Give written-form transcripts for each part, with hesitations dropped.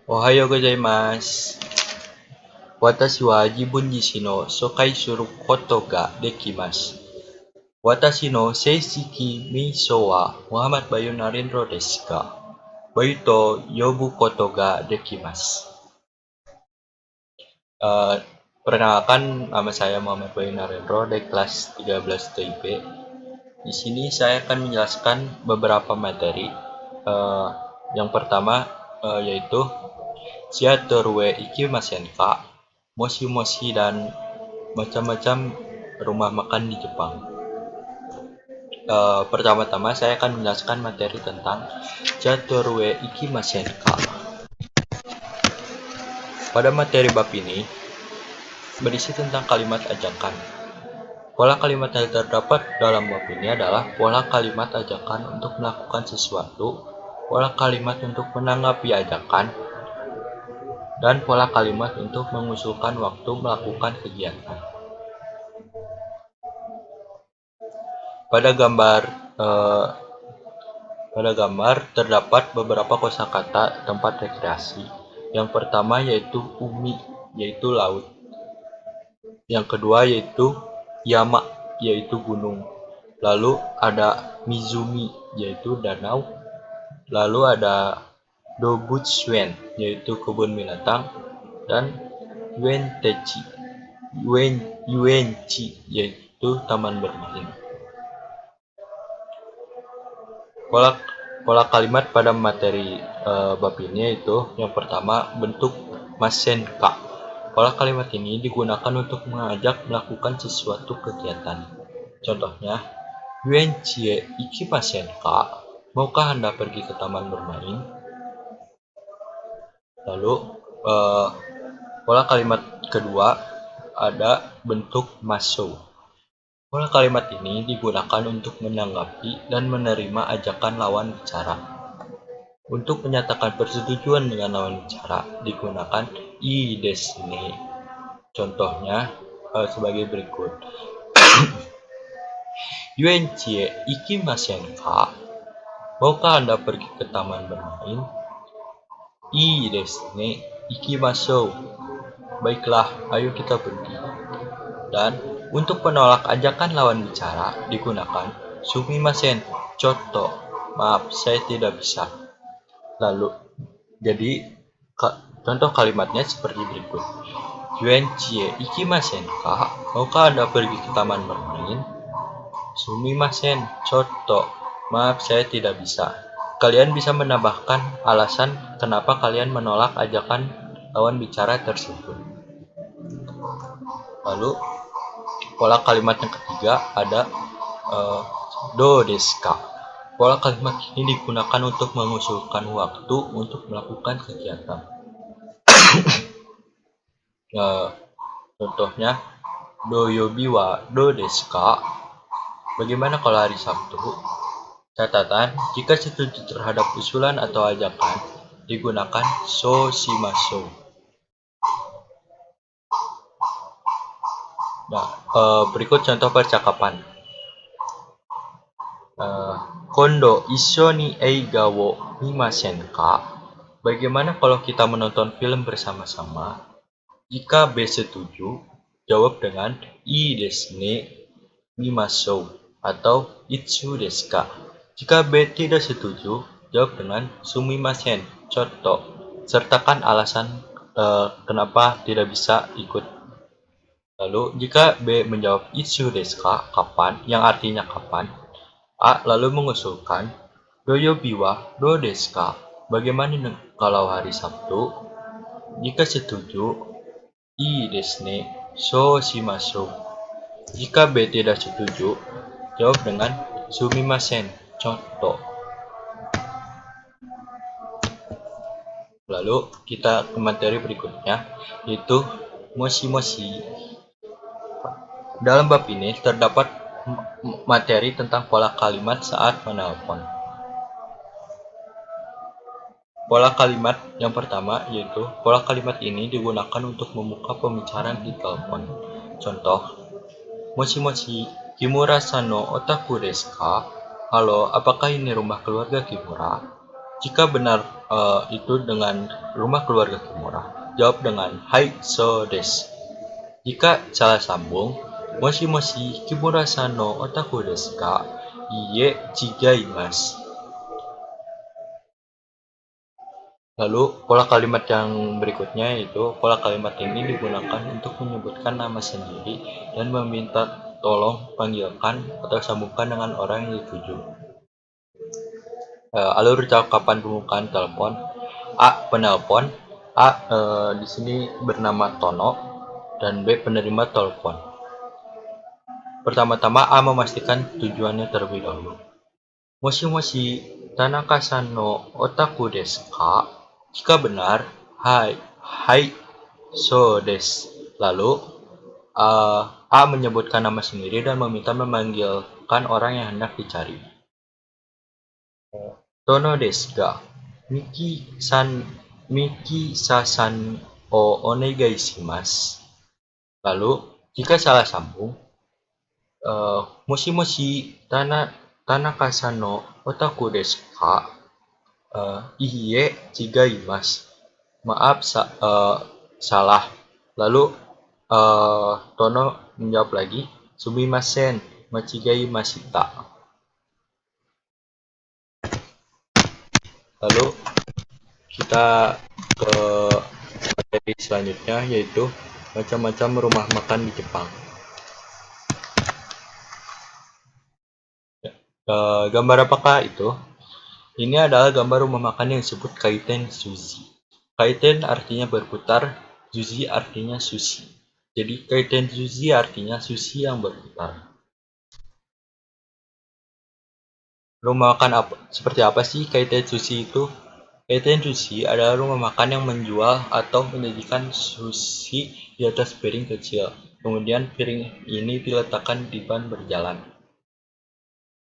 Ohayo gozaimasu. Watashi wa jibun jishi no sokai suru koto ga dekimasu. Watashi no seishiki miso wa Muhammad Bayu Narendra desu ga? Bayu to yobu koto ga dekimasu. Perkenalkan, nama saya Muhammad Bayu Narendra dari kelas 13 TIP. Di sini saya akan menjelaskan beberapa materi. Yang pertama yaitu Shiatoru ikimasen ka, moshi-moshi, dan macam-macam rumah makan di Jepang. Pertama-tama saya akan menjelaskan materi tentang Shiatoru ikimasen ka. Pada materi bab ini berisi tentang kalimat ajakan. Pola kalimat yang terdapat dalam bab ini adalah pola kalimat ajakan untuk melakukan sesuatu, pola kalimat untuk menanggapi ajakan, dan pola kalimat untuk mengusulkan waktu melakukan kegiatan. Pada gambar terdapat beberapa kosakata tempat rekreasi. Yang pertama yaitu umi, yaitu laut. Yang kedua yaitu yama, yaitu gunung. Lalu ada mizumi, yaitu danau. Lalu ada Dobutsuen, yaitu kebun binatang, dan Yuenchi, yaitu taman bermain. Pola kalimat pada materi bab ini yaitu yang pertama bentuk masenka. Pola kalimat ini digunakan untuk mengajak melakukan sesuatu kegiatan. Contohnya, Yuenchi ikimasen ka? Maukah Anda pergi ke taman bermain? Lalu pola kalimat kedua ada bentuk maso. Pola kalimat ini digunakan untuk menanggapi dan menerima ajakan lawan bicara. Untuk menyatakan persetujuan dengan lawan bicara digunakan ii desu ne. Contohnya sebagai berikut. Yuenchi ikimasen ka? Maukah Anda pergi ke taman bermain? Ii desu ne, ikimashou. Baiklah, ayo kita pergi. Dan untuk menolak ajakan lawan bicara digunakan sumimasen, chotto, maaf saya tidak bisa. Lalu, jadi contoh kalimatnya seperti berikut. Yuenchi ikimasen ka? Maukah Anda pergi ke taman bermain? Sumimasen, chotto, maaf saya tidak bisa. Kalian bisa menambahkan alasan kenapa kalian menolak ajakan lawan bicara tersebut. Lalu pola kalimat yang ketiga ada do desu ka? Pola kalimat ini digunakan untuk mengusulkan waktu untuk melakukan kegiatan. Contohnya, doyobi wa do desu ka? Bagaimana kalau hari Sabtu? Catatan, jika setuju terhadap usulan atau ajakan, digunakan so shimashou. Nah, berikut contoh percakapan. Kondo issho ni eiga wo mimasen ka? Bagaimana kalau kita menonton film bersama-sama? Jika B setuju, jawab dengan ii desu ne, mimashou, atau itsu desu ka? Jika B tidak setuju, jawab dengan sumimasen, chotto. Sertakan alasan kenapa tidak bisa ikut. Lalu jika B menjawab itsu desu ka? Kapan? Yang artinya kapan? A lalu mengusulkan doyobi wa do desu ka? Bagaimana kalau hari Sabtu? Jika setuju, ii desu ne, so shimashou. Jika B tidak setuju, jawab dengan sumimasen, chotto. Lalu kita ke materi berikutnya, yaitu moshi-moshi. Dalam bab ini terdapat materi tentang pola kalimat saat menelpon. Pola kalimat yang pertama yaitu pola kalimat ini digunakan untuk membuka pembicaraan di telepon. Contoh, moshi-moshi, Kimura-san no otaku desu ka? Halo, apakah ini rumah keluarga Kimura? Jika benar itu dengan rumah keluarga Kimura? Jawab dengan Hai so desu. Jika salah sambung, Moshi moshi Kimura-san no otaku desu ka? Iie, chigaimasu. Lalu, pola kalimat yang berikutnya yaitu pola kalimat ini digunakan untuk menyebutkan nama sendiri dan meminta tolong panggilkan atau sambungkan dengan orang yang dituju. Alur percakapan pembukaan telepon. A. Penelpon. A. Di sini bernama Tono dan B. Penerima telepon. Pertama-tama A memastikan tujuannya terlebih dahulu. Moshi moshi Tanaka-san no otaku desu ka? Jika benar, hai, hai, so desu. Lalu, A menyebutkan nama sendiri dan meminta memanggilkan orang yang hendak dicari. Tono desu ga? Miki-sa-san o onegai shimasu. Lalu, jika salah sambung, moshi moshi Tanaka-san no otaku desu ka? Iie, chigaimasu. Maaf, salah. Lalu Tono menjawab lagi, sumimasen, machigaimashita. Lalu kita ke materi selanjutnya yaitu macam-macam rumah makan di Jepang. Gambar apakah itu? Ini adalah gambar rumah makan yang disebut kaiten sushi. Kaiten artinya berputar, sushi artinya sushi. Jadi kaiten sushi artinya sushi yang berputar. Rumah makan seperti apa sih kaiten sushi itu? Kaiten sushi adalah rumah makan yang menjual atau menyajikan sushi di atas piring kecil. Kemudian piring ini diletakkan di ban berjalan.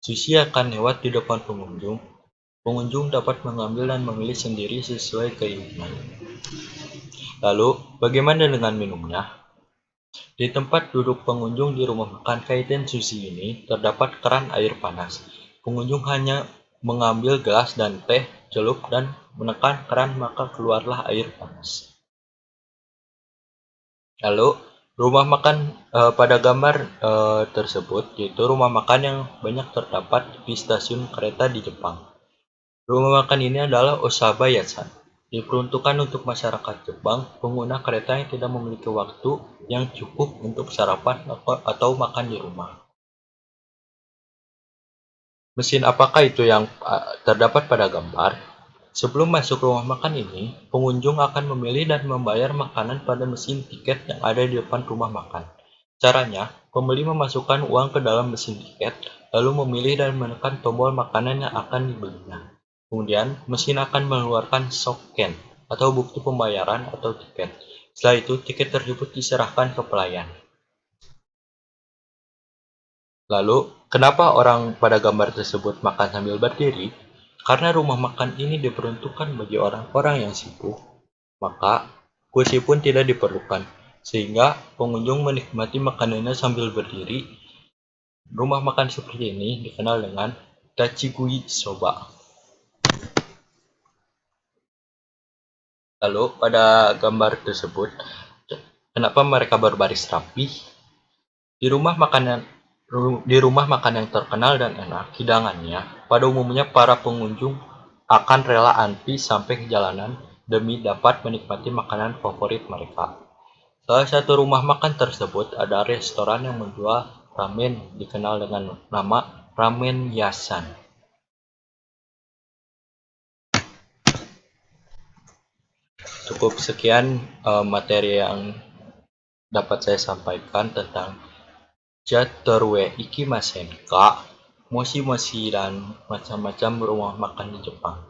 Sushi akan lewat di depan pengunjung. Pengunjung dapat mengambil dan memilih sendiri sesuai keinginan. Lalu, bagaimana dengan minumnya? Di tempat duduk pengunjung di rumah makan kaiten sushi ini terdapat keran air panas. Pengunjung hanya mengambil gelas dan teh, celup, dan menekan keran maka keluarlah air panas. Lalu, rumah makan pada gambar tersebut yaitu rumah makan yang banyak terdapat di stasiun kereta di Jepang. Rumah makan ini adalah osabayatsan, diperuntukkan untuk masyarakat Jepang pengguna kereta yang tidak memiliki waktu yang cukup untuk sarapan atau makan di rumah. Mesin apakah itu yang terdapat pada gambar? Sebelum masuk rumah makan ini, pengunjung akan memilih dan membayar makanan pada mesin tiket yang ada di depan rumah makan. Caranya, pembeli memasukkan uang ke dalam mesin tiket, lalu memilih dan menekan tombol makanan yang akan dibelinya. Kemudian, mesin akan mengeluarkan soken atau bukti pembayaran atau tiket. Setelah itu, tiket tersebut diserahkan ke pelayan. Lalu, kenapa orang pada gambar tersebut makan sambil berdiri? Karena rumah makan ini diperuntukkan bagi orang-orang yang sibuk, maka kursi pun tidak diperlukan, sehingga pengunjung menikmati makanannya sambil berdiri. Rumah makan seperti ini dikenal dengan Tachigui Soba. Lalu pada gambar tersebut, kenapa mereka berbaris rapi? Di rumah makan yang terkenal dan enak hidangannya, pada umumnya para pengunjung akan rela antri sampai ke jalanan demi dapat menikmati makanan favorit mereka. Salah satu rumah makan tersebut ada restoran yang menjual ramen dikenal dengan nama Ramen Yasan. Cukup sekian materi yang dapat saya sampaikan tentang Jatorwe Ikimasen ka, Moshi Moshi, dan macam-macam rumah makan di Jepang.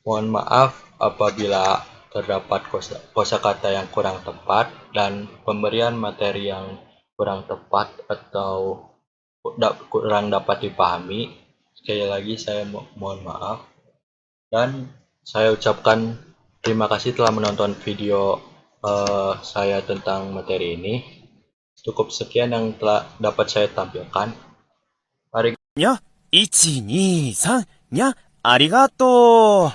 Mohon maaf apabila terdapat kosakata yang kurang tepat dan pemberian materi yang kurang tepat atau kurang dapat dipahami. Sekali lagi saya mohon maaf. Dan saya ucapkan terima kasih telah menonton video saya tentang materi ini. Cukup sekian yang telah dapat saya tampilkan. Mari. 1、2、3 にゃ、ありがとう。